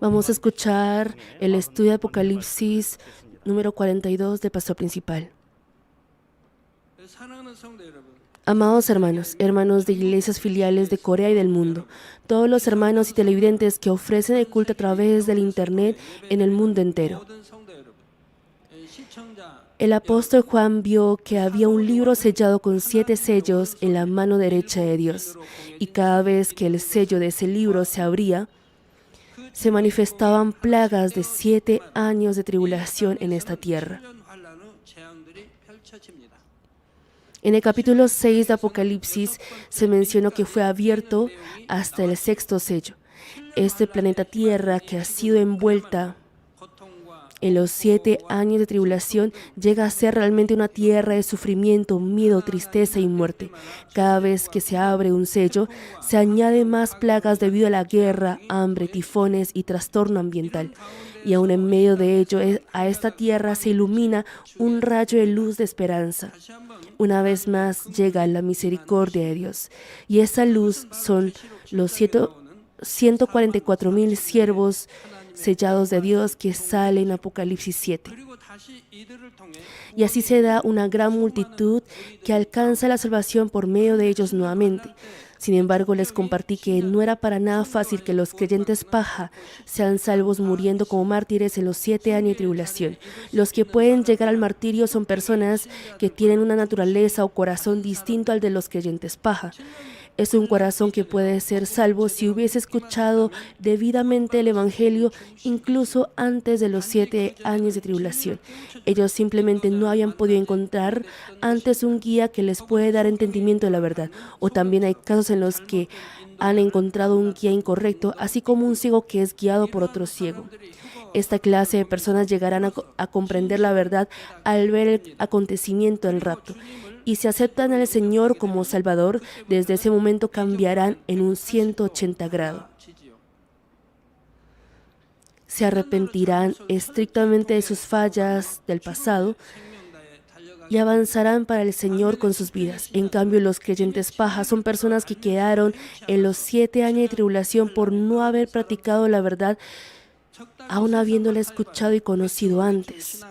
Vamos a escuchar el estudio de Apocalipsis número 42 del pastor principal. Amados hermanos, hermanos de iglesias filiales de Corea y del mundo, todos los hermanos y televidentes que ofrecen el culto a través del internet en el mundo entero. El apóstol Juan vio que había un libro sellado con 7 sellos en la mano derecha de Dios, y cada vez que el sello de ese libro se abría, se manifestaban plagas de 7 años de tribulación en esta tierra. En el capítulo 6 de Apocalipsis se mencionó que fue abierto hasta el 6º sello. Este planeta Tierra, que ha sido envuelta en los 7 años de tribulación, llega a ser realmente una tierra de sufrimiento, miedo, tristeza y muerte. Cada vez que se abre un sello, se añaden más plagas debido a la guerra, hambre, tifones y trastorno ambiental. Y aún en medio de ello, a esta tierra se ilumina un rayo de luz de esperanza. Una vez más llega la misericordia de Dios. Y esa luz son los 144,000 siervos sellados de Dios que sale en Apocalipsis 7. Y así se da una gran multitud que alcanza la salvación por medio de ellos nuevamente. Sin embargo, les compartí que no era para nada fácil que los creyentes paja sean salvos muriendo como mártires en los 7 años de tribulación. Los que pueden llegar al martirio son personas que tienen una naturaleza o corazón distinto al de los creyentes paja. Es un corazón que puede ser salvo si hubiese escuchado debidamente el Evangelio incluso antes de los 7 años de tribulación. Ellos simplemente no habían podido encontrar antes un guía que les puede dar entendimiento de la verdad. O también hay casos en los que han encontrado un guía incorrecto, así como un ciego que es guiado por otro ciego. Esta clase de personas llegarán a comprender la verdad al ver el acontecimiento del rapto. Y si aceptan al Señor como Salvador, desde ese momento cambiarán en un 180 grados. Se arrepentirán estrictamente de sus fallas del pasado y avanzarán para el Señor con sus vidas. En cambio, los creyentes paja son personas que quedaron en los 7 años de tribulación por no haber practicado la verdad, aún habiéndola escuchado y conocido antes.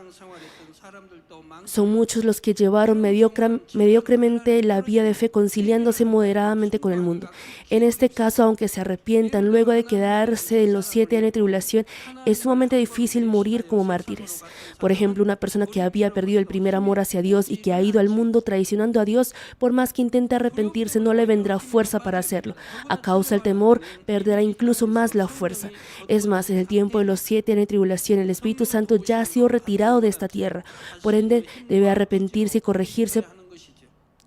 Son muchos los que llevaron mediocremente la vía de fe, conciliándose moderadamente con el mundo. En este caso, aunque se arrepientan luego de quedarse en los 7 años de tribulación, es sumamente difícil morir como mártires. Por ejemplo, una persona que había perdido el primer amor hacia Dios y que ha ido al mundo traicionando a Dios, por más que intente arrepentirse, no le vendrá fuerza para hacerlo. A causa del temor, perderá incluso más la fuerza. Es más, en el tiempo de los 7 años de tribulación, el Espíritu Santo ya ha sido retirado de esta tierra. Por ende, debe arrepentirse y corregirse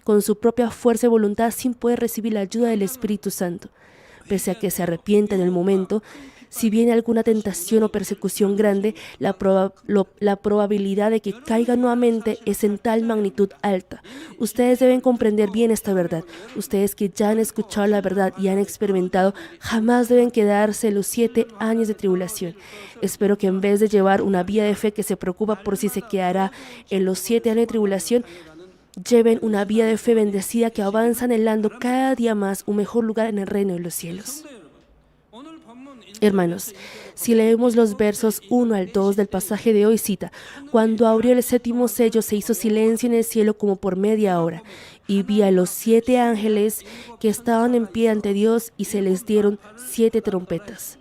con su propia fuerza y voluntad sin poder recibir la ayuda del Espíritu Santo. Pese a que se arrepienta en el momento, si viene alguna tentación o persecución grande, la probabilidad de que caiga nuevamente es en tal magnitud alta. Ustedes deben comprender bien esta verdad. Ustedes que ya han escuchado la verdad y han experimentado, jamás deben quedarse en los 7 años de tribulación. Espero que en vez de llevar una vida de fe que se preocupa por si se quedará en los 7 años de tribulación, lleven una vida de fe bendecida que avanza anhelando cada día más un mejor lugar en el reino de los cielos. Hermanos, si leemos los versos 1 al 2 del pasaje de hoy, cita: cuando abrió el 7º sello, se hizo silencio en el cielo como por media hora, y vi a los 7 ángeles que estaban en pie ante Dios, y se les dieron 7 trompetas.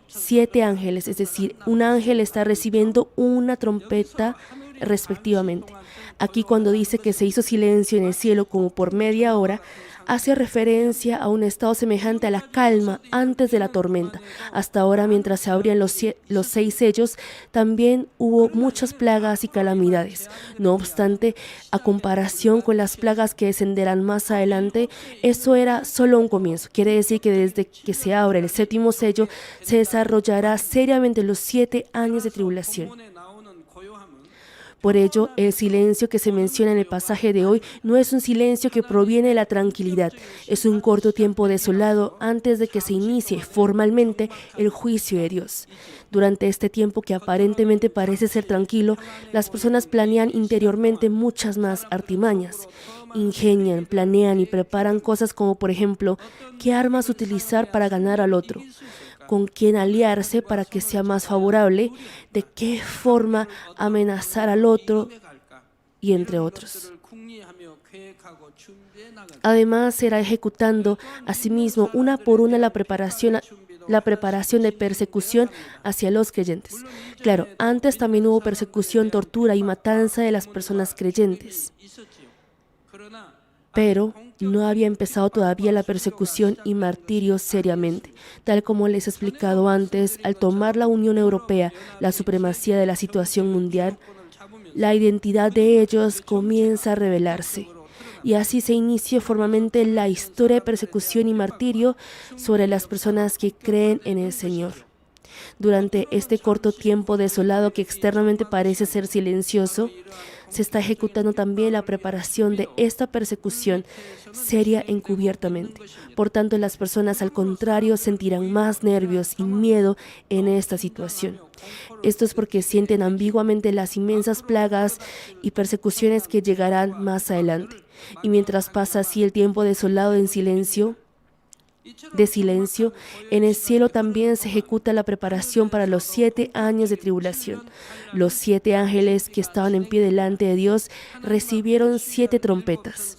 7 ángeles, es decir, un ángel está recibiendo una trompeta respectivamente. Aquí, cuando dice que se hizo silencio en el cielo como por media hora, hace referencia a un estado semejante a la calma antes de la tormenta. Hasta ahora, mientras se abrían los 6 sellos, también hubo muchas plagas y calamidades. No obstante, a comparación con las plagas que descenderán más adelante, eso era solo un comienzo. Quiere decir que desde que se abre el 7º sello, se desarrollará seriamente los 7 años de tribulación. Por ello, el silencio que se menciona en el pasaje de hoy no es un silencio que proviene de la tranquilidad. Es un corto tiempo desolado antes de que se inicie formalmente el juicio de Dios. Durante este tiempo, que aparentemente parece ser tranquilo, las personas planean interiormente muchas más artimañas. Ingenian, planean y preparan cosas como, por ejemplo, qué armas utilizar para ganar al otro, con quién aliarse para que sea más favorable, de qué forma amenazar al otro y entre otros. Además, será ejecutando asimismo una por una la preparación de persecución hacia los creyentes. Claro, antes también hubo persecución, tortura y matanza de las personas creyentes, pero no había empezado todavía la persecución y martirio seriamente. Tal como les he explicado antes, al tomar la Unión Europea la supremacía de la situación mundial, la identidad de ellos comienza a revelarse. Y así se inicia formalmente la historia de persecución y martirio sobre las personas que creen en el Señor. Durante este corto tiempo desolado que externamente parece ser silencioso, se está ejecutando también la preparación de esta persecución seria encubiertamente. Por tanto, las personas al contrario sentirán más nervios y miedo en esta situación. Esto es porque sienten ambiguamente las inmensas plagas y persecuciones que llegarán más adelante. Y mientras pasa así el tiempo desolado de silencio, en el cielo también se ejecuta la preparación para los 7 años de tribulación. Los 7 ángeles que estaban en pie delante de Dios recibieron 7 trompetas.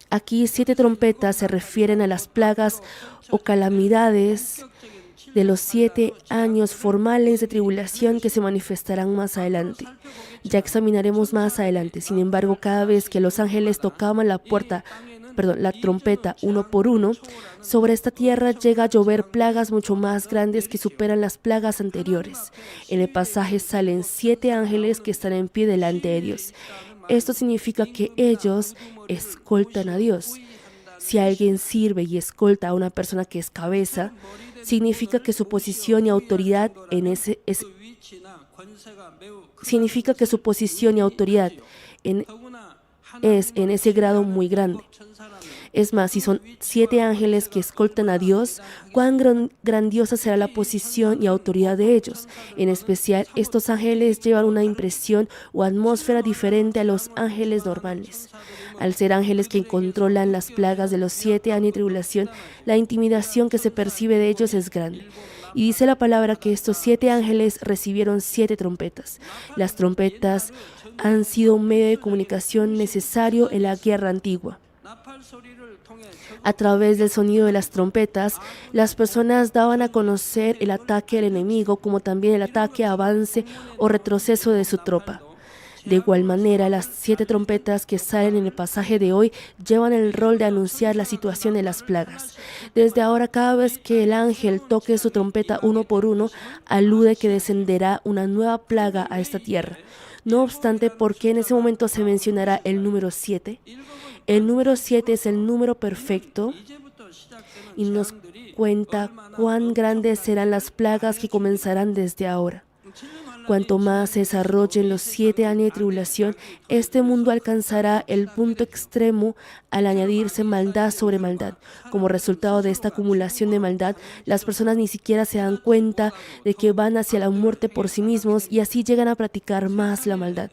Aquí 7 trompetas se refieren a las plagas o calamidades de los 7 años formales de tribulación que se manifestarán más adelante. Ya examinaremos más adelante. Sin embargo, cada vez que los ángeles tocaban la trompeta uno por uno, sobre esta tierra llega a llover plagas mucho más grandes que superan las plagas anteriores. En el pasaje salen 7 ángeles que están en pie delante de Dios. Esto significa que ellos escoltan a Dios. Si alguien sirve y escolta a una persona que es cabeza, significa que su posición y autoridad en ese grado muy grande. Es más, si son 7 ángeles que escoltan a Dios, cuán grandiosa será la posición y autoridad de ellos. En especial, estos ángeles llevan una impresión o atmósfera diferente a los ángeles normales. Al ser ángeles que controlan las plagas de los 7 años de tribulación, la intimidación que se percibe de ellos es grande. Y dice la palabra que estos 7 ángeles recibieron 7 trompetas. Las trompetas han sido un medio de comunicación necesario en la guerra antigua. A través del sonido de las trompetas, las personas daban a conocer el ataque del enemigo, como también el ataque, avance o retroceso de su tropa. De igual manera, las 7 trompetas que salen en el pasaje de hoy llevan el rol de anunciar la situación de las plagas. Desde ahora, cada vez que el ángel toque su trompeta uno por uno, alude que descenderá una nueva plaga a esta tierra. No obstante, ¿por qué en ese momento se mencionará el número 7? El número 7 es el número perfecto y nos cuenta cuán grandes serán las plagas que comenzarán desde ahora. Cuanto más se desarrollen los 7 años de tribulación, este mundo alcanzará el punto extremo al añadirse maldad sobre maldad. Como resultado de esta acumulación de maldad, las personas ni siquiera se dan cuenta de que van hacia la muerte por sí mismos y así llegan a practicar más la maldad.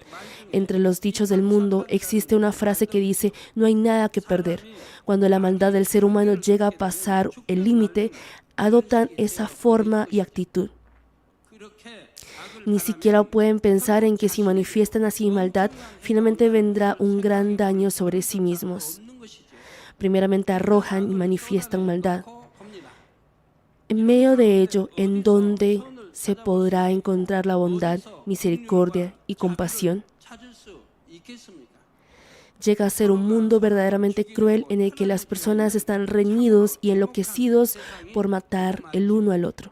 Entre los dichos del mundo existe una frase que dice: no hay nada que perder. Cuando la maldad del ser humano llega a pasar el límite, adoptan esa forma y actitud. Ni siquiera pueden pensar en que si manifiestan así maldad, finalmente vendrá un gran daño sobre sí mismos. Primeramente arrojan y manifiestan maldad. En medio de ello, ¿en dónde se podrá encontrar la bondad, misericordia y compasión? Llega a ser un mundo verdaderamente cruel en el que las personas están reñidos y enloquecidos por matar el uno al otro.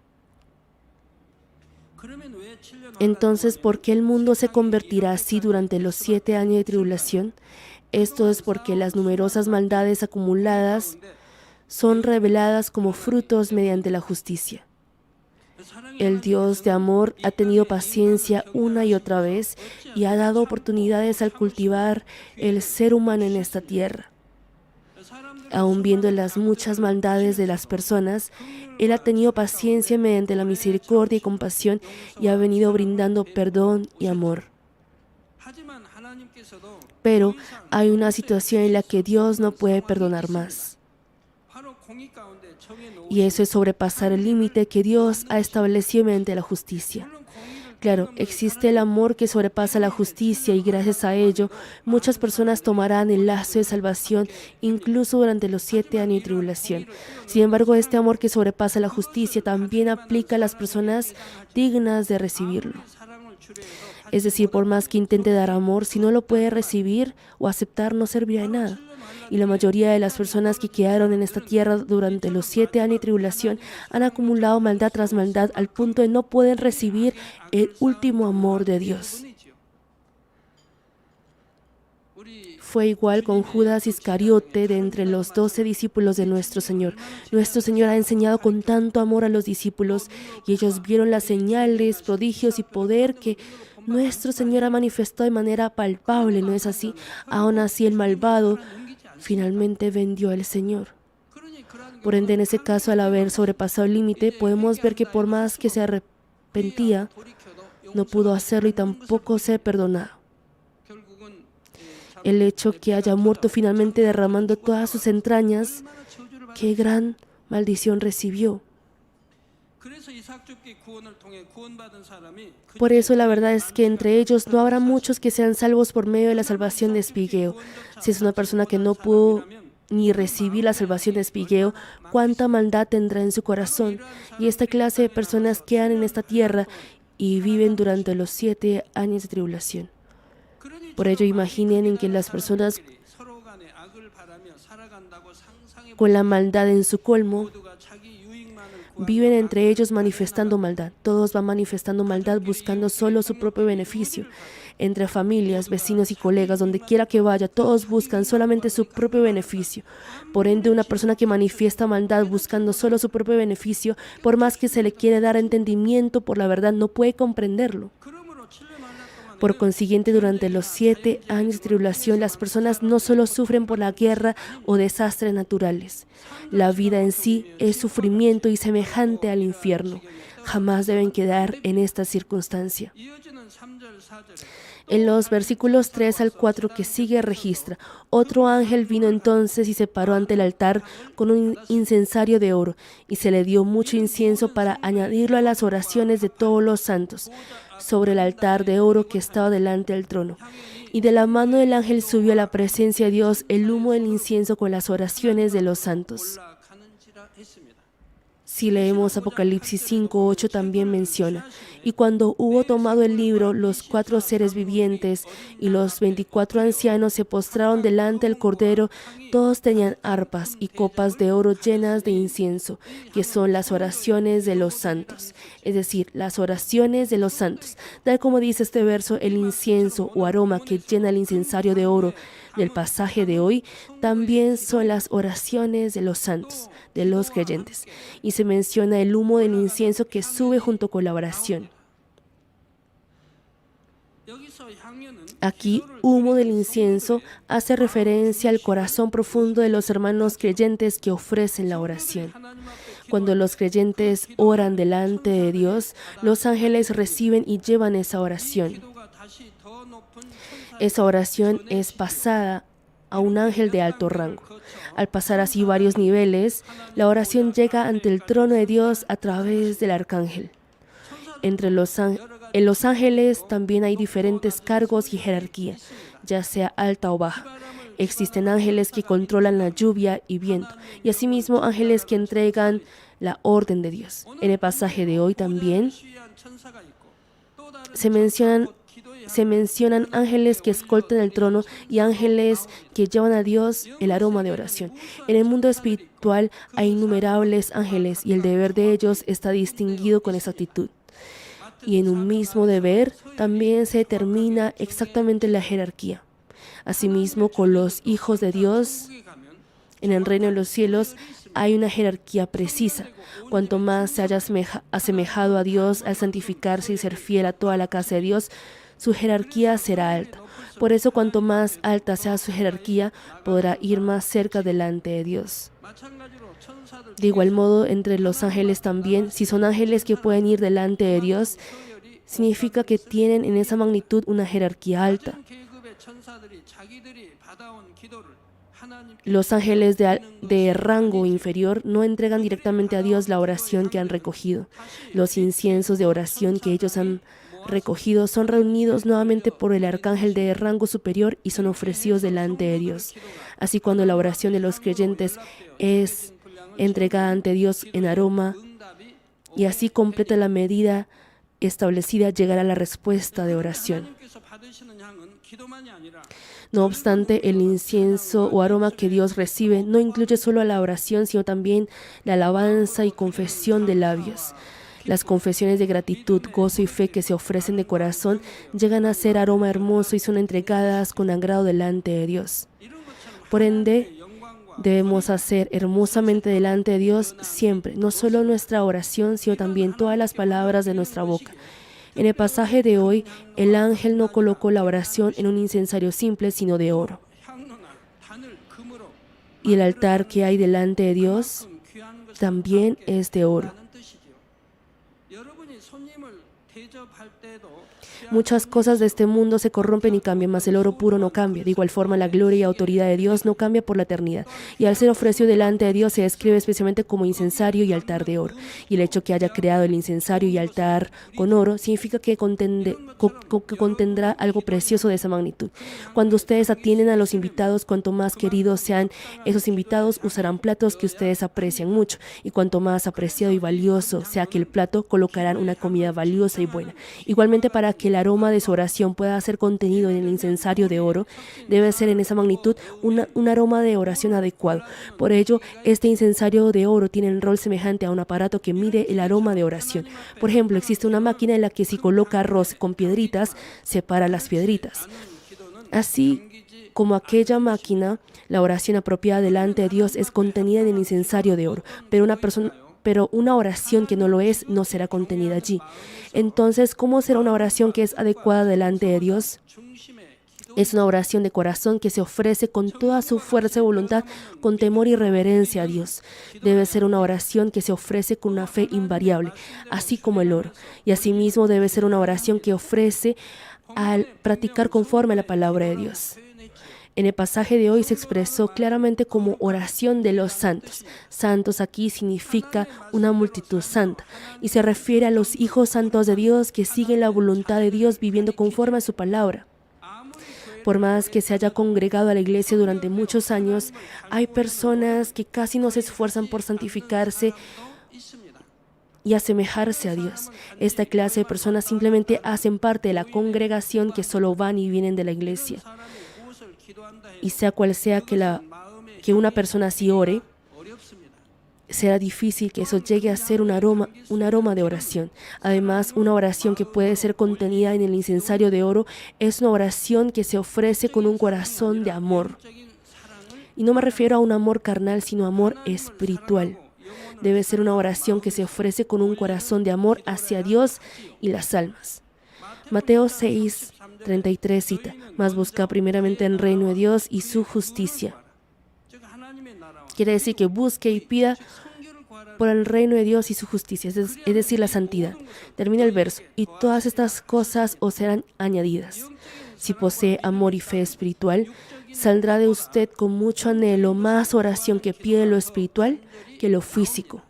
Entonces, ¿por qué el mundo se convertirá así durante los 7 años de tribulación? Esto es porque las numerosas maldades acumuladas son reveladas como frutos mediante la justicia. El Dios de amor ha tenido paciencia una y otra vez y ha dado oportunidades al cultivar el ser humano en esta tierra. Aun viendo las muchas maldades de las personas, Él ha tenido paciencia mediante la misericordia y compasión y ha venido brindando perdón y amor. Pero hay una situación en la que Dios no puede perdonar más. Y eso es sobrepasar el límite que Dios ha establecido mediante la justicia. Claro, existe el amor que sobrepasa la justicia y gracias a ello muchas personas tomarán el lazo de salvación incluso durante los 7 años de tribulación. Sin embargo, este amor que sobrepasa la justicia también aplica a las personas dignas de recibirlo. Es decir, por más que intente dar amor, si no lo puede recibir o aceptar, no servirá de nada. Y la mayoría de las personas que quedaron en esta tierra durante los 7 años de tribulación han acumulado maldad tras maldad al punto de no poder recibir el último amor de Dios. Fue igual con Judas Iscariote de entre los 12 discípulos de nuestro Señor. Nuestro Señor ha enseñado con tanto amor a los discípulos y ellos vieron las señales, prodigios y poder que nuestro Señor ha manifestado de manera palpable, ¿no es así? Aún así el malvado finalmente vendió al Señor. Por ende, en ese caso, al haber sobrepasado el límite, podemos ver que por más que se arrepentía, no pudo hacerlo y tampoco ser perdonado. El hecho que haya muerto finalmente derramando todas sus entrañas, qué gran maldición recibió. Por eso la verdad es que entre ellos no habrá muchos que sean salvos por medio de la salvación de Esbigeo. Si es una persona que no pudo ni recibir la salvación de Esbigeo, cuánta maldad tendrá en su corazón. Y esta clase de personas quedan en esta tierra y viven durante los 7 años de tribulación. Por ello, imaginen en que las personas con la maldad en su colmo viven entre ellos manifestando maldad. Todos van manifestando maldad buscando solo su propio beneficio. Entre familias, vecinos y colegas, donde quiera que vaya, todos buscan solamente su propio beneficio. Por ende, una persona que manifiesta maldad buscando solo su propio beneficio, por más que se le quiere dar entendimiento por la verdad, no puede comprenderlo. Por consiguiente, durante los 7 años de tribulación, las personas no solo sufren por la guerra o desastres naturales. La vida en sí es sufrimiento y semejante al infierno. Jamás deben quedar en esta circunstancia. En los versículos 3 al 4 que sigue registra: otro ángel vino entonces y se paró ante el altar con un incensario de oro, y se le dio mucho incienso para añadirlo a las oraciones de todos los santos, sobre el altar de oro que estaba delante del trono. Y de la mano del ángel subió a la presencia de Dios el humo del incienso con las oraciones de los santos. Si leemos Apocalipsis 5:8 también menciona: y cuando hubo tomado el libro, los 4 seres vivientes y los 24 ancianos se postraron delante del Cordero. Todos tenían arpas y copas de oro llenas de incienso, que son las oraciones de los santos. Es decir, las oraciones de los santos. Tal como dice este verso, el incienso o aroma que llena el incensario de oro del pasaje de hoy, también son las oraciones de los santos, de los creyentes. Y se menciona el humo del incienso que sube junto con la oración. Aquí, humo del incienso hace referencia al corazón profundo de los hermanos creyentes que ofrecen la oración. Cuando los creyentes oran delante de Dios, los ángeles reciben y llevan esa oración. Esa oración es pasada a un ángel de alto rango. Al pasar así varios niveles, la oración llega ante el trono de Dios a través del arcángel. En los ángeles también hay diferentes cargos y jerarquía, ya sea alta o baja. Existen ángeles que controlan la lluvia y viento, y asimismo ángeles que entregan la orden de Dios. En el pasaje de hoy también se mencionan ángeles que escoltan el trono y ángeles que llevan a Dios el aroma de oración. En el mundo espiritual hay innumerables ángeles y el deber de ellos está distinguido con exactitud. Y en un mismo deber también se determina exactamente la jerarquía. Asimismo, con los hijos de Dios en el reino de los cielos hay una jerarquía precisa. Cuanto más se haya asemejado a Dios al santificarse y ser fiel a toda la casa de Dios, su jerarquía será alta. Por eso, cuanto más alta sea su jerarquía, podrá ir más cerca delante de Dios. De igual modo, entre los ángeles también, si son ángeles que pueden ir delante de Dios, significa que tienen en esa magnitud una jerarquía alta. Los ángeles de rango inferior no entregan directamente a Dios la oración que han recogido. Los inciensos de oración que ellos han recogidos son reunidos nuevamente por el arcángel de rango superior y son ofrecidos delante de Dios. Así, cuando la oración de los creyentes es entregada ante Dios en aroma y así completa la medida establecida, llegará la respuesta de oración. No obstante, el incienso o aroma que Dios recibe no incluye solo la oración, sino también la alabanza y confesión de labios. Las confesiones de gratitud, gozo y fe que se ofrecen de corazón llegan a ser aroma hermoso y son entregadas con agrado delante de Dios. Por ende, debemos hacer hermosamente delante de Dios siempre, no solo nuestra oración, sino también todas las palabras de nuestra boca. En el pasaje de hoy, el ángel no colocó la oración en un incensario simple, sino de oro. Y el altar que hay delante de Dios también es de oro. Muchas cosas de este mundo se corrompen y cambian, mas el oro puro no cambia. De igual forma, la gloria y autoridad de Dios no cambia por la eternidad. Y al ser ofrecido delante de Dios se describe especialmente como incensario y altar de oro. Y el hecho que haya creado el incensario y altar con oro significa que contendrá algo precioso de esa magnitud. Cuando ustedes atienden a los invitados, cuanto más queridos sean esos invitados, usarán platos que ustedes aprecian mucho. Y cuanto más apreciado y valioso sea aquel plato, colocarán una comida valiosa y buena. Igualmente, para que el aroma de su oración pueda ser contenido en el incensario de oro, debe ser en esa magnitud un aroma de oración adecuado. Por ello, este incensario de oro tiene el rol semejante a un aparato que mide el aroma de oración. Por ejemplo, existe una máquina en la que si coloca arroz con piedritas, separa las piedritas. Así como aquella máquina, la oración apropiada delante de Dios es contenida en el incensario de oro, pero una oración que no lo es no será contenida allí. Entonces, ¿cómo será una oración que es adecuada delante de Dios? Es una oración de corazón que se ofrece con toda su fuerza y voluntad, con temor y reverencia a Dios. Debe ser una oración que se ofrece con una fe invariable, así como el oro. Y asimismo debe ser una oración que ofrece al practicar conforme a la palabra de Dios. En el pasaje de hoy se expresó claramente como oración de los santos. Santos aquí significa una multitud santa y se refiere a los hijos santos de Dios que siguen la voluntad de Dios viviendo conforme a su palabra. Por más que se haya congregado a la iglesia durante muchos años, hay personas que casi no se esfuerzan por santificarse y asemejarse a Dios. Esta clase de personas simplemente hacen parte de la congregación que solo van y vienen de la iglesia. Y sea cual sea que una persona así ore, será difícil que eso llegue a ser un aroma de oración. Además, una oración que puede ser contenida en el incensario de oro es una oración que se ofrece con un corazón de amor. Y no me refiero a un amor carnal, sino amor espiritual. Debe ser una oración que se ofrece con un corazón de amor hacia Dios y las almas. Mateo 6:33 cita: «Mas busca primeramente el reino de Dios y su justicia». Quiere decir que busque y pida por el reino de Dios y su justicia, es decir, la santidad. Termina el verso: «Y todas estas cosas os serán añadidas». Si posee amor y fe espiritual, saldrá de usted con mucho anhelo más oración que pide lo espiritual que lo físico.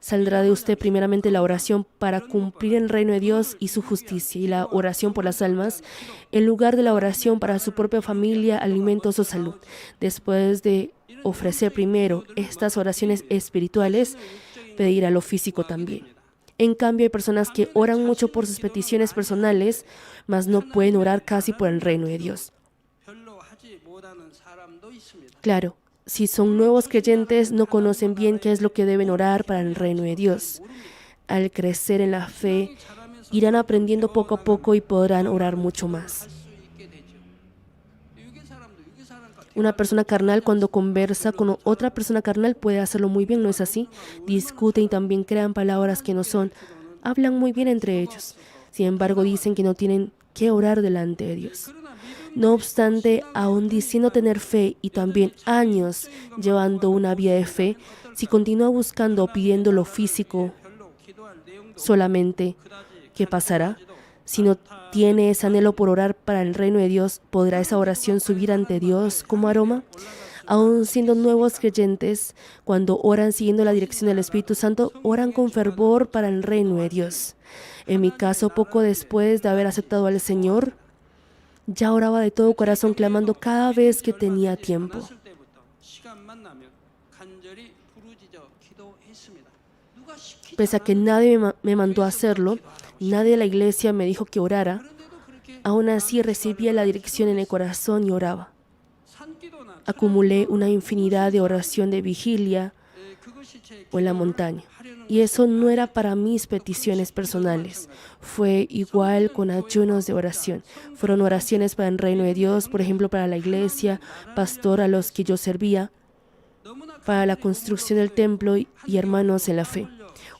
Saldrá de usted primeramente la oración para cumplir el reino de Dios y su justicia, y la oración por las almas, en lugar de la oración para su propia familia, alimentos o salud. Después de ofrecer primero estas oraciones espirituales, pedirá lo físico también. En cambio, hay personas que oran mucho por sus peticiones personales, mas no pueden orar casi por el reino de Dios. Claro, si son nuevos creyentes, no conocen bien qué es lo que deben orar para el reino de Dios. Al crecer en la fe, irán aprendiendo poco a poco y podrán orar mucho más. Una persona carnal, cuando conversa con otra persona carnal, puede hacerlo muy bien, ¿no es así? Discuten y también crean palabras que no son. Hablan muy bien entre ellos. Sin embargo, dicen que no tienen que orar delante de Dios. No obstante, aún diciendo tener fe y también años llevando una vida de fe, si continúa buscando o pidiendo lo físico solamente, ¿qué pasará? Si no tiene ese anhelo por orar para el reino de Dios, ¿podrá esa oración subir ante Dios como aroma? Aún siendo nuevos creyentes, cuando oran siguiendo la dirección del Espíritu Santo, oran con fervor para el reino de Dios. En mi caso, poco después de haber aceptado al Señor, ya oraba de todo corazón, clamando cada vez que tenía tiempo. Pese a que nadie me mandó a hacerlo, nadie de la iglesia me dijo que orara, aún así recibía la dirección en el corazón y oraba. Acumulé una infinidad de oración de vigilia o en la montaña. Y eso no era para mis peticiones personales. Fue igual con ayunos de oración. Fueron oraciones para el reino de Dios, por ejemplo, para la iglesia, pastor a los que yo servía, para la construcción del templo y hermanos en la fe.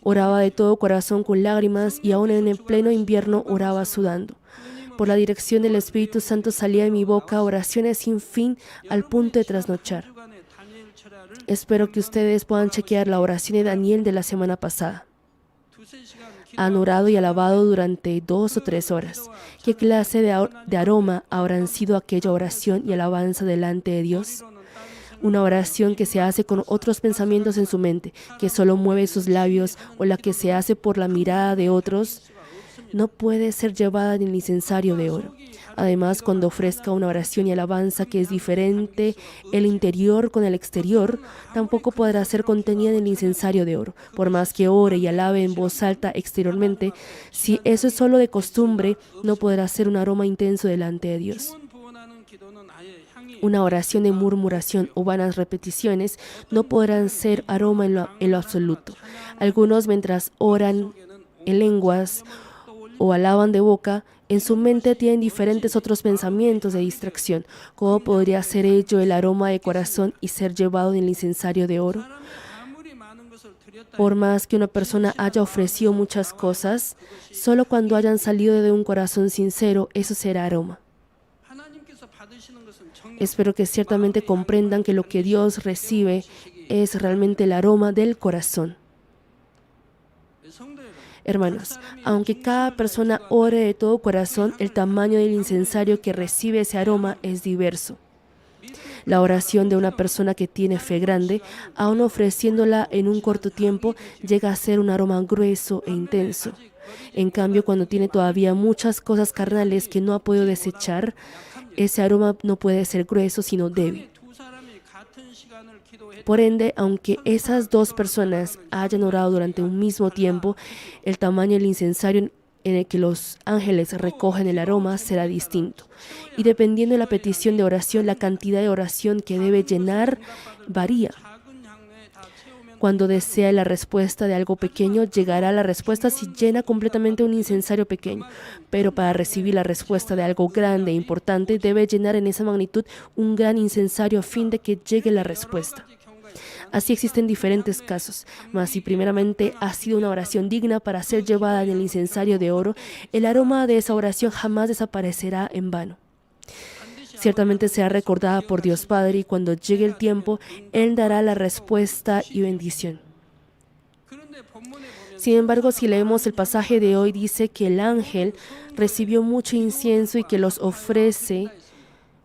Oraba de todo corazón con lágrimas y aún en el pleno invierno oraba sudando. Por la dirección del Espíritu Santo salía de mi boca oraciones sin fin al punto de trasnochar. Espero que ustedes puedan chequear la oración de Daniel de la semana pasada. Han orado y alabado durante 2 o 3 horas. ¿Qué clase de aroma habrán sido aquella oración y alabanza delante de Dios? Una oración que se hace con otros pensamientos en su mente, que solo mueve sus labios, o la que se hace por la mirada de otros, no puede ser llevada en el incensario de oro. Además, cuando ofrezca una oración y alabanza que es diferente el interior con el exterior, tampoco podrá ser contenida en el incensario de oro. Por más que ore y alabe en voz alta exteriormente, si eso es solo de costumbre, no podrá ser un aroma intenso delante de Dios. Una oración de murmuración o vanas repeticiones no podrán ser aroma en lo absoluto. Algunos, mientras oran en lenguas o alaban de boca, en su mente tienen diferentes otros pensamientos de distracción. ¿Cómo podría ser ello el aroma de corazón y ser llevado en el incensario de oro? Por más que una persona haya ofrecido muchas cosas, solo cuando hayan salido de un corazón sincero, eso será aroma. Espero que ciertamente comprendan que lo que Dios recibe es realmente el aroma del corazón. Hermanos, aunque cada persona ore de todo corazón, el tamaño del incensario que recibe ese aroma es diverso. La oración de una persona que tiene fe grande, aun ofreciéndola en un corto tiempo, llega a ser un aroma grueso e intenso. En cambio, cuando tiene todavía muchas cosas carnales que no ha podido desechar, ese aroma no puede ser grueso, sino débil. Por ende, aunque esas dos personas hayan orado durante un mismo tiempo, el tamaño del incensario en el que los ángeles recogen el aroma será distinto. Y dependiendo de la petición de oración, la cantidad de oración que debe llenar varía. Cuando desea la respuesta de algo pequeño, llegará la respuesta si llena completamente un incensario pequeño. Pero para recibir la respuesta de algo grande e importante, debe llenar en esa magnitud un gran incensario a fin de que llegue la respuesta. Así existen diferentes casos, mas si primeramente ha sido una oración digna para ser llevada en el incensario de oro, el aroma de esa oración jamás desaparecerá en vano. Ciertamente será recordada por Dios Padre y cuando llegue el tiempo, Él dará la respuesta y bendición. Sin embargo, si leemos el pasaje de hoy, dice que el ángel recibió mucho incienso y que los ofrece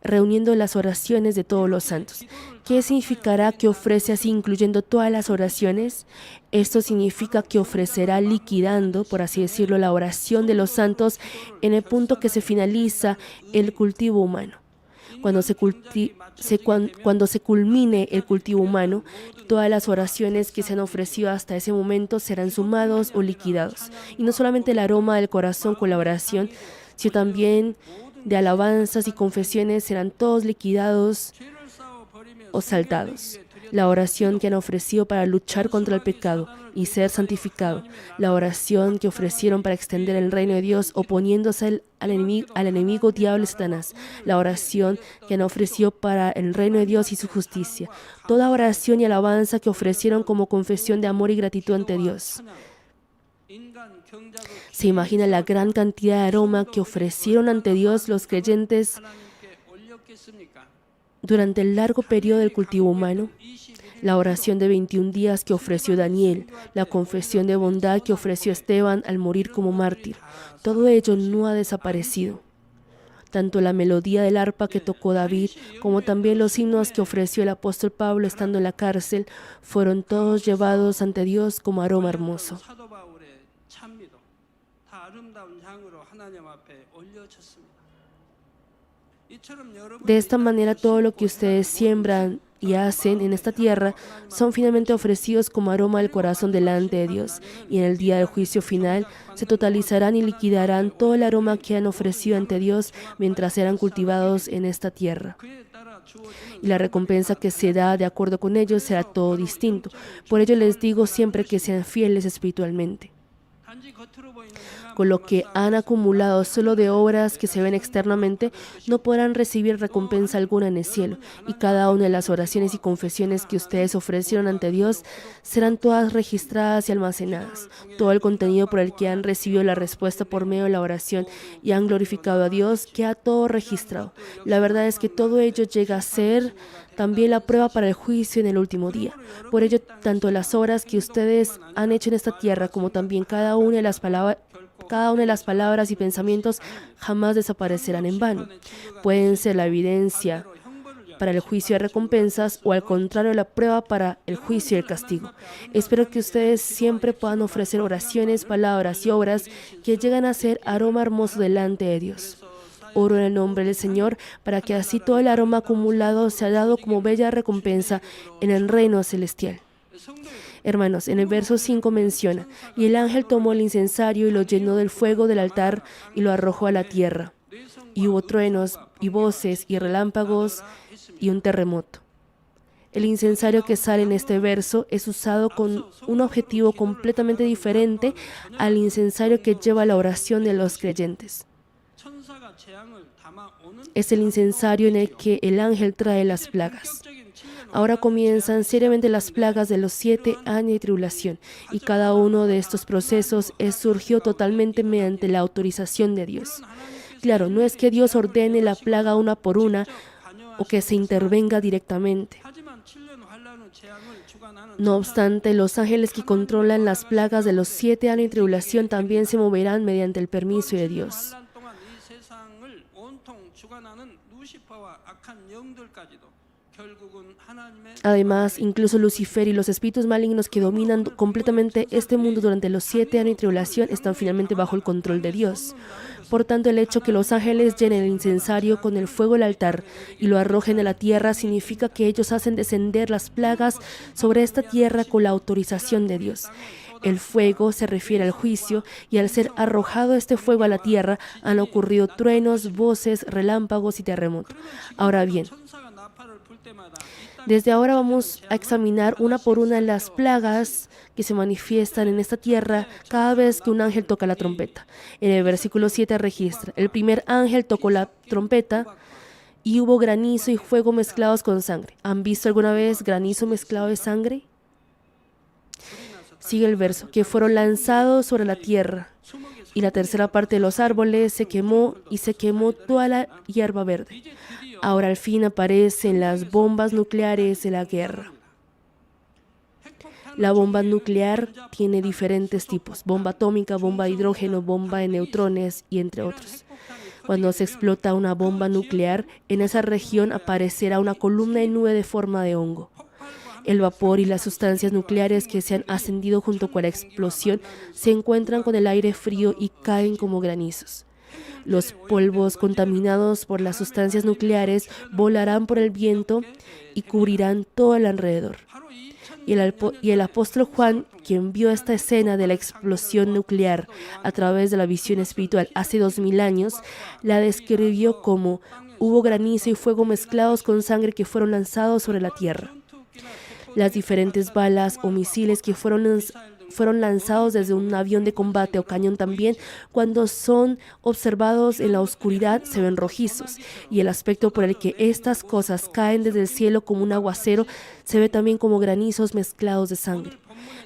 reuniendo las oraciones de todos los santos. ¿Qué significará que ofrece así, incluyendo todas las oraciones? Esto significa que ofrecerá liquidando, por así decirlo, la oración de los santos en el punto que se finaliza el cultivo humano. Cuando se culmine el cultivo humano, todas las oraciones que se han ofrecido hasta ese momento serán sumados o liquidados. Y no solamente el aroma del corazón con la oración, sino también de alabanzas y confesiones serán todos liquidados o saltados. La oración que han ofrecido para luchar contra el pecado y ser santificado. La oración que ofrecieron para extender el reino de Dios oponiéndose al enemigo diablo y Satanás. La oración que han ofrecido para el reino de Dios y su justicia. Toda oración y alabanza que ofrecieron como confesión de amor y gratitud ante Dios. ¿Se imagina la gran cantidad de aroma que ofrecieron ante Dios los creyentes durante el largo periodo del cultivo humano? la oración de 21 días que ofreció Daniel, la confesión de bondad que ofreció Esteban al morir como mártir. Todo ello no ha desaparecido. Tanto la melodía del arpa que tocó David, como también los himnos que ofreció el apóstol Pablo estando en la cárcel, fueron todos llevados ante Dios como aroma hermoso. De esta manera, todo lo que ustedes siembran y hacen en esta tierra son finalmente ofrecidos como aroma al corazón delante de Dios. Y en el día del juicio final se totalizarán y liquidarán todo el aroma que han ofrecido ante Dios mientras eran cultivados en esta tierra. Y la recompensa que se da de acuerdo con ellos será todo distinto. Por ello les digo siempre que sean fieles espiritualmente. Con lo que han acumulado solo de obras que se ven externamente, no podrán recibir recompensa alguna en el cielo, y cada una de las oraciones y confesiones que ustedes ofrecieron ante Dios serán todas registradas y almacenadas. Todo el contenido por el que han recibido la respuesta por medio de la oración y han glorificado a Dios, queda todo registrado. La verdad es que todo ello llega a ser también la prueba para el juicio en el último día. Por ello, tanto las obras que ustedes han hecho en esta tierra como también cada una de las palabras y pensamientos jamás desaparecerán en vano. Pueden ser la evidencia para el juicio de recompensas o al contrario la prueba para el juicio y el castigo. Espero que ustedes siempre puedan ofrecer oraciones, palabras y obras que llegan a ser aroma hermoso delante de Dios. Oro en el nombre del Señor para que así todo el aroma acumulado sea dado como bella recompensa en el reino celestial. Hermanos, en el verso 5 menciona: y el ángel tomó el incensario y lo llenó del fuego del altar y lo arrojó a la tierra. Y hubo truenos y voces y relámpagos y un terremoto. El incensario que sale en este verso es usado con un objetivo completamente diferente al incensario que lleva la oración de los creyentes. Es el incensario en el que el ángel trae las plagas. Ahora comienzan seriamente las plagas de los 7 años de tribulación, y cada uno de estos procesos surgió totalmente mediante la autorización de Dios. Claro, no es que Dios ordene la plaga una por una o que se intervenga directamente. No obstante, los ángeles que controlan las plagas de los 7 años de tribulación también se moverán mediante el permiso de Dios. Además, incluso Lucifer y los espíritus malignos que dominan completamente este mundo durante los 7 años de tribulación están finalmente bajo el control de Dios. Por tanto, el hecho que los ángeles llenen el incensario con el fuego del altar y lo arrojen a la tierra significa que ellos hacen descender las plagas sobre esta tierra con la autorización de Dios. El fuego se refiere al juicio, y al ser arrojado este fuego a la tierra han ocurrido truenos, voces, relámpagos y terremotos. Ahora bien, desde ahora vamos a examinar una por una las plagas que se manifiestan en esta tierra cada vez que un ángel toca la trompeta. En el versículo 7 registra: el primer ángel tocó la trompeta y hubo granizo y fuego mezclados con sangre. ¿Han visto alguna vez granizo mezclado de sangre? Sigue el verso: que fueron lanzados sobre la tierra, y la tercera parte de los árboles se quemó, y se quemó toda la hierba verde. Ahora al fin aparecen las bombas nucleares de la guerra. La bomba nuclear tiene diferentes tipos: bomba atómica, bomba de hidrógeno, bomba de neutrones y entre otros. Cuando se explota una bomba nuclear, en esa región aparecerá una columna de nube de forma de hongo. El vapor y las sustancias nucleares que se han ascendido junto con la explosión se encuentran con el aire frío y caen como granizos. Los polvos contaminados por las sustancias nucleares volarán por el viento y cubrirán todo el alrededor. Y el apóstol Juan, quien vio esta escena de la explosión nuclear a través de la visión espiritual hace 2000 años, la describió como: hubo granizo y fuego mezclados con sangre que fueron lanzados sobre la tierra. Las diferentes balas o misiles que fueron lanzados desde un avión de combate o cañón también, cuando son observados en la oscuridad, se ven rojizos, y el aspecto por el que estas cosas caen desde el cielo como un aguacero se ve también como granizos mezclados de sangre.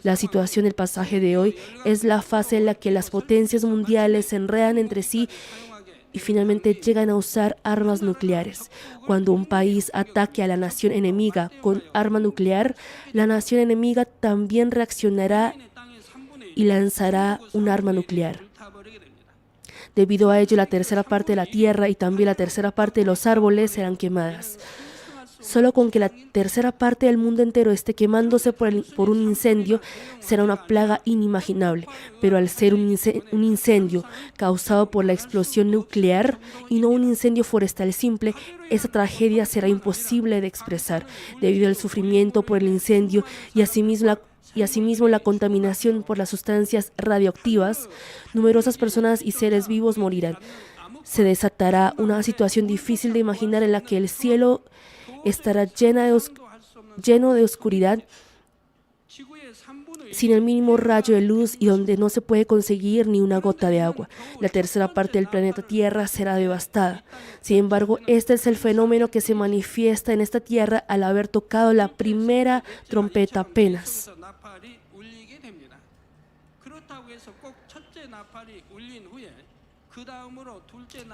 La situación del pasaje de hoy es la fase en la que las potencias mundiales se enredan entre sí y finalmente llegan a usar armas nucleares. Cuando un país ataque a la nación enemiga con arma nuclear, la nación enemiga también reaccionará y lanzará un arma nuclear. Debido a ello, la tercera parte de la tierra y también la tercera parte de los árboles serán quemadas. Solo con que la tercera parte del mundo entero esté quemándose por un incendio será una plaga inimaginable, pero al ser un incendio causado por la explosión nuclear y no un incendio forestal simple, esa tragedia será imposible de expresar debido al sufrimiento por el incendio y asimismo la contaminación por las sustancias radioactivas. Numerosas personas y seres vivos morirán. Se desatará una situación difícil de imaginar en la que el cielo estará lleno de oscuridad, sin el mínimo rayo de luz y donde no se puede conseguir ni una gota de agua. La tercera parte del planeta Tierra será devastada. Sin embargo, este es el fenómeno que se manifiesta en esta Tierra al haber tocado la primera trompeta apenas.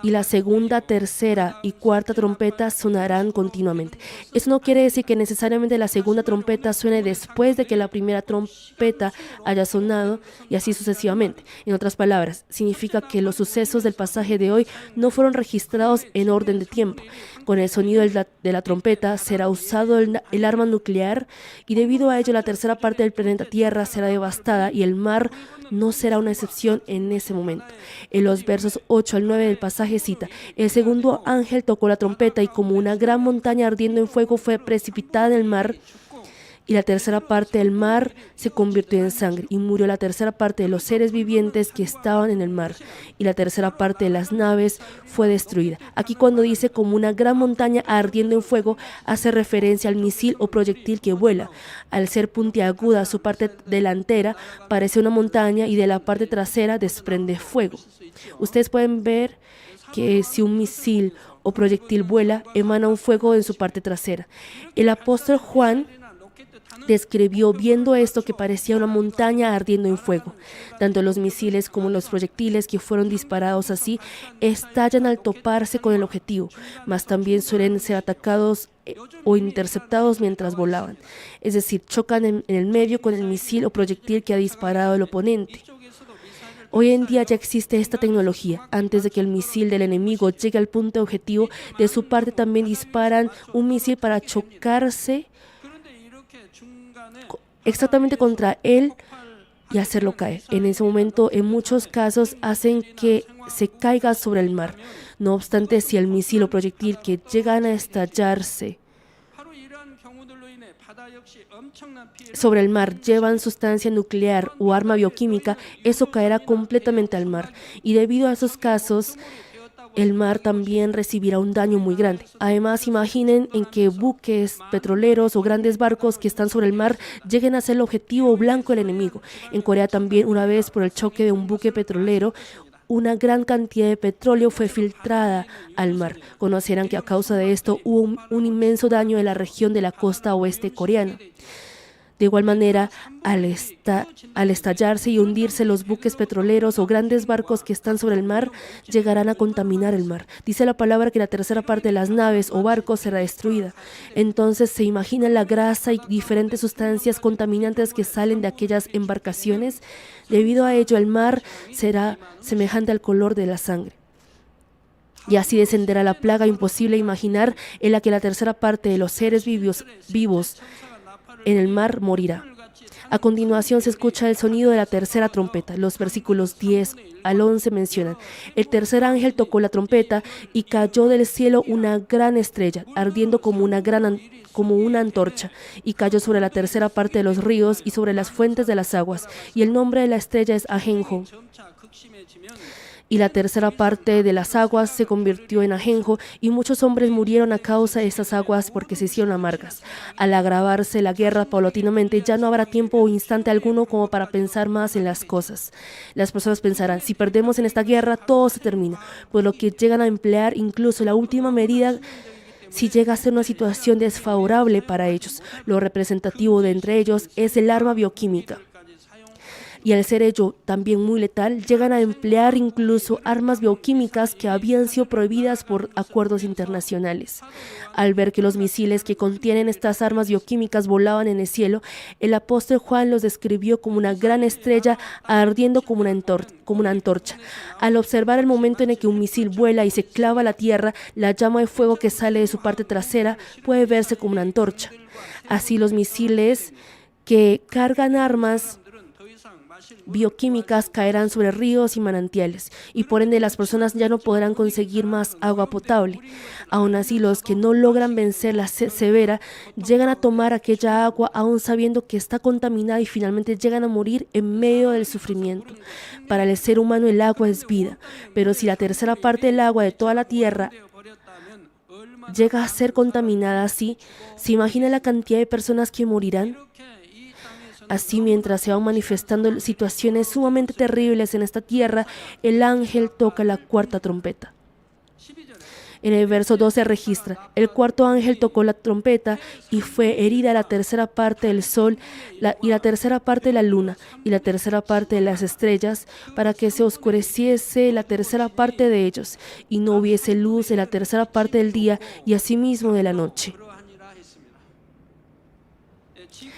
Y la segunda, tercera y cuarta trompeta sonarán continuamente. Eso no quiere decir que necesariamente la segunda trompeta suene después de que la primera trompeta haya sonado y así sucesivamente. En otras palabras, significa que los sucesos del pasaje de hoy no fueron registrados en orden de tiempo. Con el sonido de la trompeta será usado el arma nuclear y debido a ello la tercera parte del planeta Tierra será devastada y el mar no será una excepción en ese momento. En los versos 8 al 9 del pasaje cita: el segundo ángel tocó la trompeta y como una gran montaña ardiendo en fuego fue precipitada en el mar y la tercera parte del mar se convirtió en sangre y murió la tercera parte de los seres vivientes que estaban en el mar y la tercera parte de las naves fue destruida. Aquí cuando dice como una gran montaña ardiendo en fuego hace referencia al misil o proyectil que vuela. Al ser puntiaguda su parte delantera parece una montaña y de la parte trasera desprende fuego. Ustedes pueden ver que si un misil o proyectil vuela, emana un fuego en su parte trasera. El apóstol Juan describió viendo esto que parecía una montaña ardiendo en fuego. Tanto los misiles como los proyectiles que fueron disparados así estallan al toparse con el objetivo, mas también suelen ser atacados o interceptados mientras volaban. Es decir, chocan en el medio con el misil o proyectil que ha disparado el oponente. Hoy en día ya existe esta tecnología. Antes de que el misil del enemigo llegue al punto objetivo, de su parte también disparan un misil para chocarse exactamente contra él y hacerlo caer. En ese momento, en muchos casos, hacen que se caiga sobre el mar. No obstante, si el misil o proyectil que llegan a estallarse sobre el mar llevan sustancia nuclear o arma bioquímica, eso caerá completamente al mar. Y debido a esos casos, el mar también recibirá un daño muy grande. Además, imaginen en que buques petroleros o grandes barcos que están sobre el mar lleguen a ser el objetivo blanco del enemigo. En Corea también, una vez por el choque de un buque petrolero, una gran cantidad de petróleo fue filtrada al mar. Conocerán que a causa de esto hubo un inmenso daño en la región de la costa oeste coreana. De igual manera, al estallarse y hundirse los buques petroleros o grandes barcos que están sobre el mar, llegarán a contaminar el mar. Dice la palabra que la tercera parte de las naves o barcos será destruida. Entonces se imagina la grasa y diferentes sustancias contaminantes que salen de aquellas embarcaciones. Debido a ello, el mar será semejante al color de la sangre. Y así descenderá la plaga imposible imaginar en la que la tercera parte de los seres vivos en el mar morirá. A continuación se escucha el sonido de la tercera trompeta. Los versículos 10 al 11 mencionan: el tercer ángel tocó la trompeta y cayó del cielo una gran estrella, ardiendo como una antorcha, y cayó sobre la tercera parte de los ríos y sobre las fuentes de las aguas. Y el nombre de la estrella es Ajenjo. Y la tercera parte de las aguas se convirtió en ajenjo, y muchos hombres murieron a causa de estas aguas porque se hicieron amargas. Al agravarse la guerra paulatinamente, ya no habrá tiempo o instante alguno como para pensar más en las cosas. Las personas pensarán: si perdemos en esta guerra, todo se termina, por lo que llegan a emplear incluso la última medida si llega a ser una situación desfavorable para ellos. Lo representativo de entre ellos es el arma bioquímica. Y al ser ello también muy letal, llegan a emplear incluso armas bioquímicas que habían sido prohibidas por acuerdos internacionales. Al ver que los misiles que contienen estas armas bioquímicas volaban en el cielo, el apóstol Juan los describió como una gran estrella ardiendo como una antorcha. Al observar el momento en el que un misil vuela y se clava a la tierra, la llama de fuego que sale de su parte trasera puede verse como una antorcha. Así los misiles que cargan armas bioquímicas caerán sobre ríos y manantiales, y por ende las personas ya no podrán conseguir más agua potable. Aún así, los que no logran vencer la sed severa llegan a tomar aquella agua aún sabiendo que está contaminada y finalmente llegan a morir en medio del sufrimiento. Para el ser humano el agua es vida, pero si la tercera parte del agua de toda la tierra llega a ser contaminada así, ¿se imagina la cantidad de personas que morirán? Así, mientras se van manifestando situaciones sumamente terribles en esta tierra, el ángel toca la cuarta trompeta. En el verso 12 registra: el cuarto ángel tocó la trompeta y fue herida la tercera parte del sol y la tercera parte de la luna y la tercera parte de las estrellas, para que se oscureciese la tercera parte de ellos y no hubiese luz en la tercera parte del día y asimismo de la noche.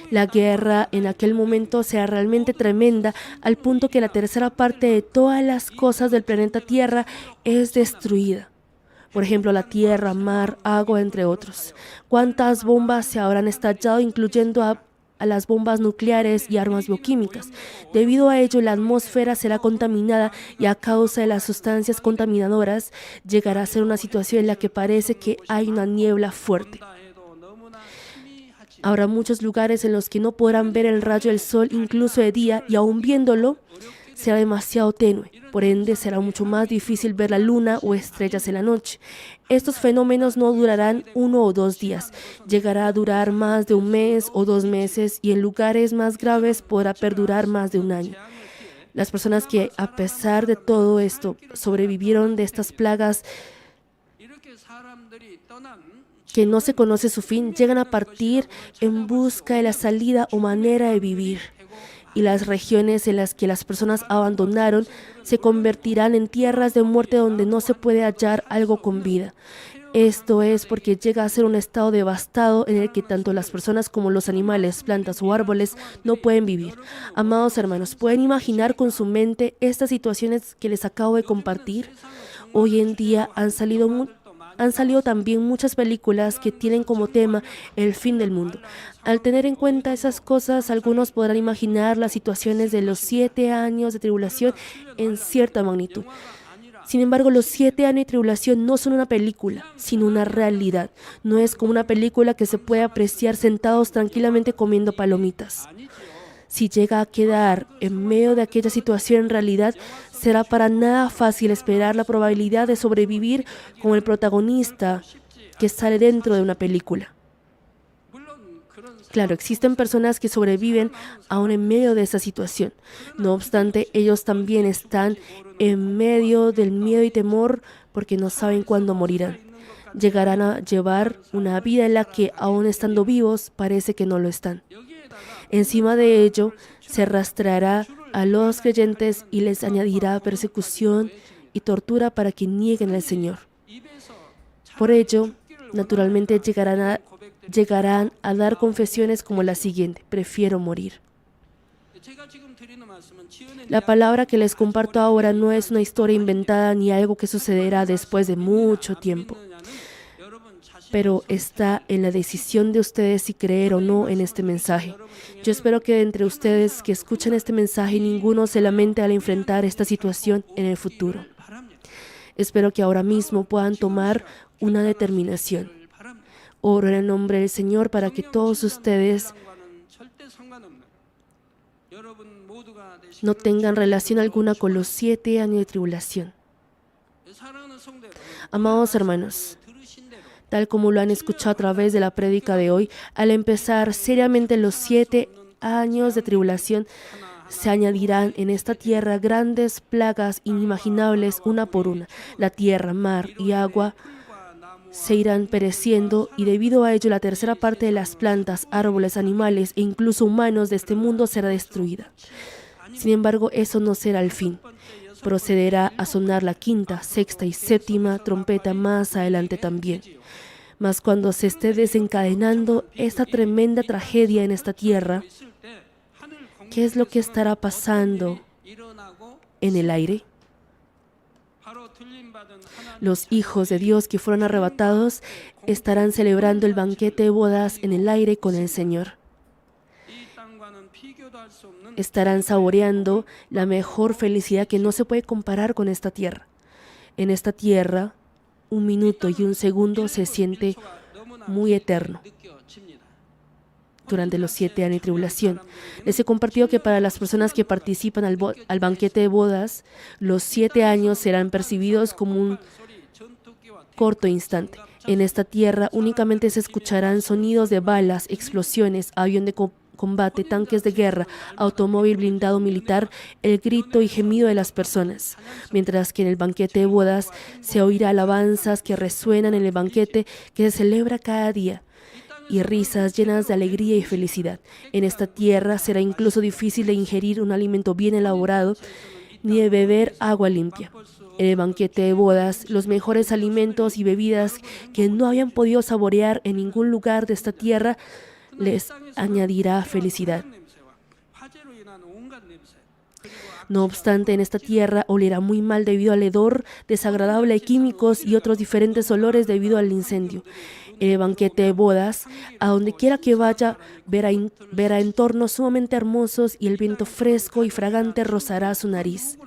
La guerra en aquel momento será realmente tremenda, al punto que la tercera parte de todas las cosas del planeta Tierra es destruida. Por ejemplo, la tierra, mar, agua, entre otros. ¿Cuántas bombas se habrán estallado, incluyendo a las bombas nucleares y armas bioquímicas? Debido a ello, la atmósfera será contaminada y a causa de las sustancias contaminadoras, llegará a ser una situación en la que parece que hay una niebla fuerte. Habrá muchos lugares en los que no podrán ver el rayo del sol incluso de día, y aún viéndolo será demasiado tenue. Por ende, será mucho más difícil ver la luna o estrellas en la noche. Estos fenómenos no durarán 1 o 2 días. Llegará a durar más de 1 mes o 2 meses, y en lugares más graves podrá perdurar más de 1 año. Las personas que, a pesar de todo esto, sobrevivieron de estas plagas que no se conoce su fin, llegan a partir en busca de la salida o manera de vivir. Y las regiones en las que las personas abandonaron se convertirán en tierras de muerte donde no se puede hallar algo con vida. Esto es porque llega a ser un estado devastado en el que tanto las personas como los animales, plantas o árboles no pueden vivir. Amados hermanos, ¿pueden imaginar con su mente estas situaciones que les acabo de compartir? Hoy en día han salido también muchas películas que tienen como tema el fin del mundo. Al tener en cuenta esas cosas, algunos podrán imaginar las situaciones de los 7 años de tribulación en cierta magnitud. Sin embargo, los 7 años de tribulación no son una película, sino una realidad. No es como una película que se puede apreciar sentados tranquilamente comiendo palomitas. Si llega a quedar en medio de aquella situación en realidad, será para nada fácil esperar la probabilidad de sobrevivir como el protagonista que sale dentro de una película. Claro, existen personas que sobreviven aún en medio de esa situación. No obstante, ellos también están en medio del miedo y temor porque no saben cuándo morirán. Llegarán a llevar una vida en la que, aún estando vivos, parece que no lo están. Encima de ello, se arrastrará a los creyentes y les añadirá persecución y tortura para que nieguen al Señor. Por ello, naturalmente llegarán a dar confesiones como la siguiente: prefiero morir. La palabra que les comparto ahora no es una historia inventada ni algo que sucederá después de mucho tiempo, pero está en la decisión de ustedes si creer o no en este mensaje. Yo espero que entre ustedes que escuchan este mensaje ninguno se lamente al enfrentar esta situación en el futuro. Espero que ahora mismo puedan tomar una determinación. Oro en el nombre del Señor para que todos ustedes no tengan relación alguna con los 7 años de tribulación. Amados hermanos, tal como lo han escuchado a través de la prédica de hoy, al empezar seriamente los 7 años de tribulación, se añadirán en esta tierra grandes plagas inimaginables una por una. La tierra, mar y agua se irán pereciendo, y debido a ello la tercera parte de las plantas, árboles, animales e incluso humanos de este mundo será destruida. Sin embargo, eso no será el fin. Procederá a sonar la quinta, sexta y séptima trompeta más adelante también. Mas cuando se esté desencadenando esta tremenda tragedia en esta tierra, ¿qué es lo que estará pasando en el aire? Los hijos de Dios que fueron arrebatados estarán celebrando el banquete de bodas en el aire con el Señor. Estarán saboreando la mejor felicidad que no se puede comparar con esta tierra. En esta tierra, un minuto y un segundo se siente muy eterno. Durante los 7 años de tribulación, les he compartido que para las personas que participan al banquete de bodas, los 7 años serán percibidos como un corto instante. En esta tierra únicamente se escucharán sonidos de balas, explosiones, avión de combate, tanques de guerra, automóvil blindado militar, el grito y gemido de las personas. Mientras que en el banquete de bodas se oirá alabanzas que resuenan en el banquete que se celebra cada día y risas llenas de alegría y felicidad. En esta tierra será incluso difícil de ingerir un alimento bien elaborado ni de beber agua limpia. En el banquete de bodas, los mejores alimentos y bebidas que no habían podido saborear en ningún lugar de esta tierra les añadirá felicidad. No obstante, en esta tierra olerá muy mal debido al hedor desagradable de químicos y otros diferentes olores debido al incendio. En el banquete de bodas, a donde quiera que vaya, verá entornos sumamente hermosos y el viento fresco y fragante rozará su nariz.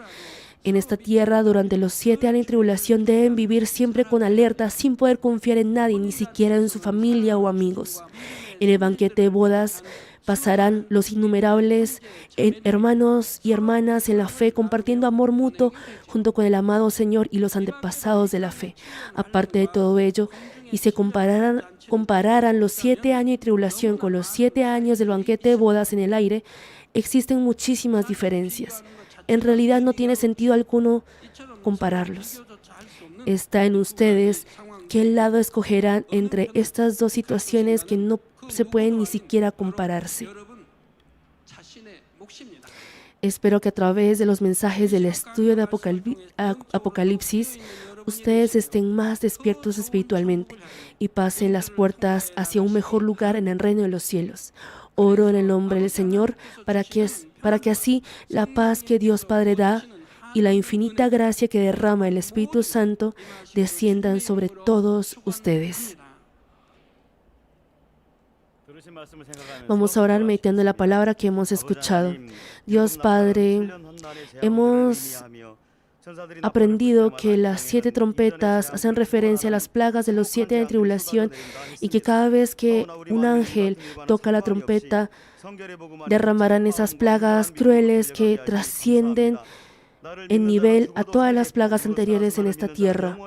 En esta tierra, durante los 7 años de tribulación, deben vivir siempre con alerta, sin poder confiar en nadie, ni siquiera en su familia o amigos. En el banquete de bodas pasarán los innumerables hermanos y hermanas en la fe, compartiendo amor mutuo junto con el amado Señor y los antepasados de la fe. Aparte de todo ello, y se compararan los 7 años de tribulación con los 7 años del banquete de bodas en el aire, existen muchísimas diferencias. En realidad no tiene sentido alguno compararlos. Está en ustedes qué lado escogerán entre estas dos situaciones que no se pueden ni siquiera compararse. Espero que a través de los mensajes del estudio de Apocalipsis, ustedes estén más despiertos espiritualmente y pasen las puertas hacia un mejor lugar en el reino de los cielos. Oro en el nombre del Señor para que así la paz que Dios Padre da y la infinita gracia que derrama el Espíritu Santo desciendan sobre todos ustedes. Vamos a orar meditando la palabra que hemos escuchado. Dios Padre, hemos aprendido que las 7 trompetas hacen referencia a las plagas de los 7 años de tribulación y que cada vez que un ángel toca la trompeta, derramarán esas plagas crueles que trascienden en nivel a todas las plagas anteriores en esta tierra.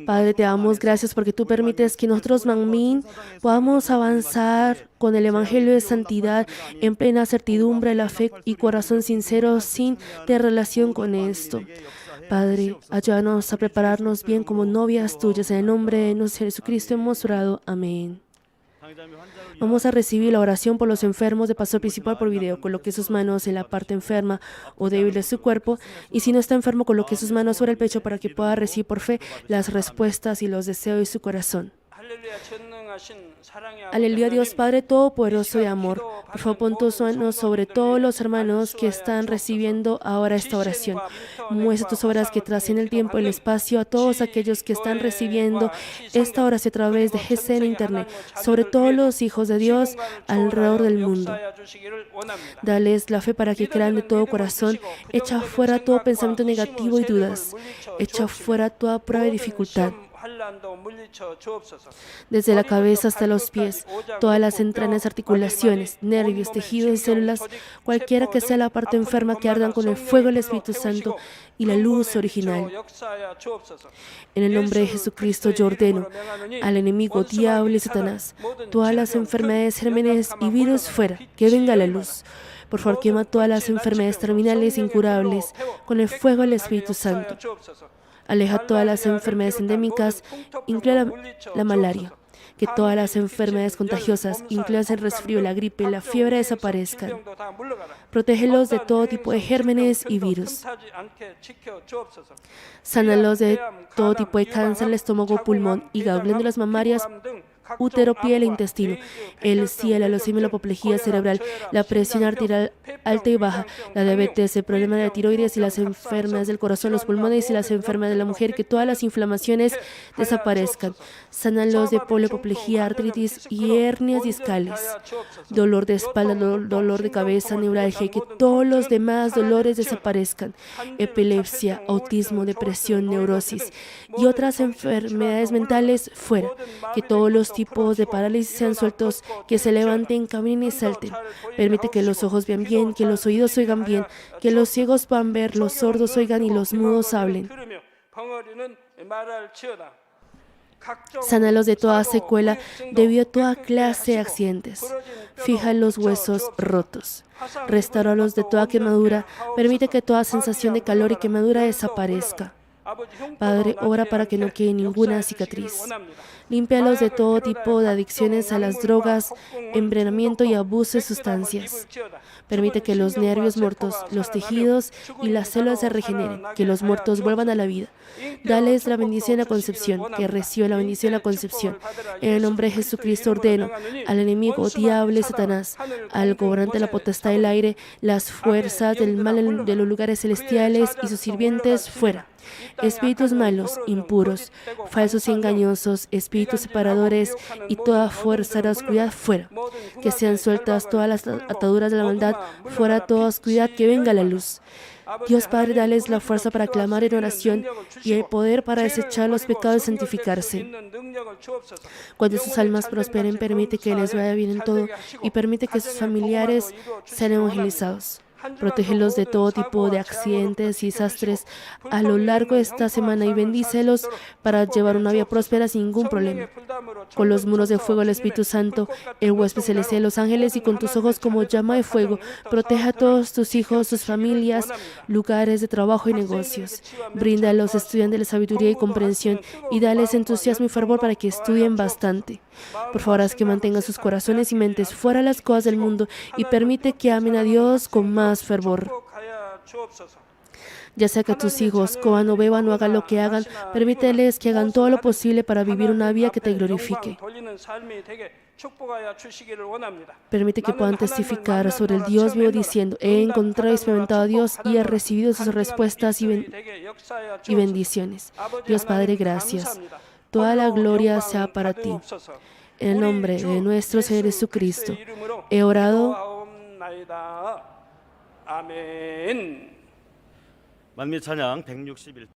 Padre, te damos gracias porque tú permites que nosotros, Manmin, podamos avanzar con el Evangelio de santidad en plena certidumbre, la fe y corazón sincero, sin tener relación con esto. Padre, ayúdanos a prepararnos bien como novias tuyas. En el nombre de nuestro Jesucristo hemos orado. Amén. Vamos a recibir la oración por los enfermos de Pastor Principal por video. Coloque sus manos en la parte enferma o débil de su cuerpo. Y si no está enfermo, coloque sus manos sobre el pecho para que pueda recibir por fe las respuestas y los deseos de su corazón. Aleluya, Dios Padre Todopoderoso de amor. Por favor, pon tus manos sobre todos los hermanos que están recibiendo ahora esta oración. Muestra tus obras que trascienden el tiempo y el espacio a todos aquellos que están recibiendo esta oración a través de GCN Internet, sobre todos los hijos de Dios alrededor del mundo. Dales la fe para que crean de todo corazón. Echa fuera todo pensamiento negativo y dudas. Echa fuera toda prueba y dificultad. Desde la cabeza hasta los pies, todas las entrañas, articulaciones, nervios, tejidos y células, cualquiera que sea la parte enferma, que ardan con el fuego del Espíritu Santo y la luz original. En el nombre de Jesucristo yo ordeno al enemigo, diablo y Satanás, todas las enfermedades, gérmenes y virus fuera, que venga la luz. Por favor, quema todas las enfermedades terminales e incurables con el fuego del Espíritu Santo. Aleja todas las enfermedades endémicas, incluida la malaria. que todas las enfermedades contagiosas, incluidas el resfrío, la gripe, la fiebre, desaparezcan. Protégelos de todo tipo de gérmenes y virus. Sánalos de todo tipo de cáncer, el estómago, pulmón, hígado, glándulas mamarias, útero, piel e intestino, el SIDA, la leucemia, la apoplejía cerebral, la presión arterial alta y baja, la diabetes, el problema de la tiroides y las enfermedades del corazón, los pulmones y las enfermedades de la mujer, que todas las inflamaciones desaparezcan. Sánalos de polio, apoplejía, artritis y hernias discales, dolor de espalda, dolor de cabeza, neuralgia, y que todos los demás dolores desaparezcan. Epilepsia, autismo, depresión, neurosis y otras enfermedades mentales fuera. Que todos los tipos de parálisis sean sueltos, que se levanten, caminen y salten. Permite que los ojos vean bien, que los oídos oigan bien, que los ciegos puedan ver, los sordos oigan y los mudos hablen. Sánalos de toda secuela debido a toda clase de accidentes. Fija los huesos rotos. Restáuralos de toda quemadura. Permite que toda sensación de calor y quemadura desaparezca. Padre, obra para que no quede ninguna cicatriz. Límpialos de todo tipo de adicciones a las drogas, envenenamiento y abuso de sustancias. Permite que los nervios muertos, los tejidos y las células se regeneren, que los muertos vuelvan a la vida. Dales la bendición de la concepción, que reciba la bendición de la concepción. En el nombre de Jesucristo ordeno al enemigo, diablo y Satanás, al gobernante de la potestad del aire, las fuerzas del mal de los lugares celestiales y sus sirvientes fuera. Espíritus malos, impuros, falsos y engañosos, espíritus separadores y toda fuerza de la oscuridad fuera. Que sean sueltas todas las ataduras de la maldad, fuera toda oscuridad, que venga la luz. Dios Padre, dales la fuerza para clamar en oración y el poder para desechar los pecados y santificarse. Cuando sus almas prosperen, permite que les vaya bien en todo y permite que sus familiares sean evangelizados. Protégelos de todo tipo de accidentes y desastres a lo largo de esta semana y bendícelos para llevar una vida próspera sin ningún problema. Con los muros de fuego del Espíritu Santo, el huésped celestial, los ángeles y con tus ojos como llama de fuego, proteja a todos tus hijos, sus familias, lugares de trabajo y negocios. Brinda a los estudiantes la sabiduría y comprensión y dales entusiasmo y fervor para que estudien bastante. Por favor, haz que mantengan sus corazones y mentes fuera de las cosas del mundo y permite que amen a Dios con más fervor. Ya sea que tus hijos coman o beban o hagan lo que hagan, permíteles que hagan todo lo posible para vivir una vida que te glorifique. Permite que puedan testificar sobre el Dios vivo diciendo: he encontrado y experimentado a Dios y he recibido sus respuestas y bendiciones. Dios Padre, gracias. Toda la gloria sea para ti. En el nombre de nuestro Señor Jesucristo, he orado. 아멘. 만미 찬양 161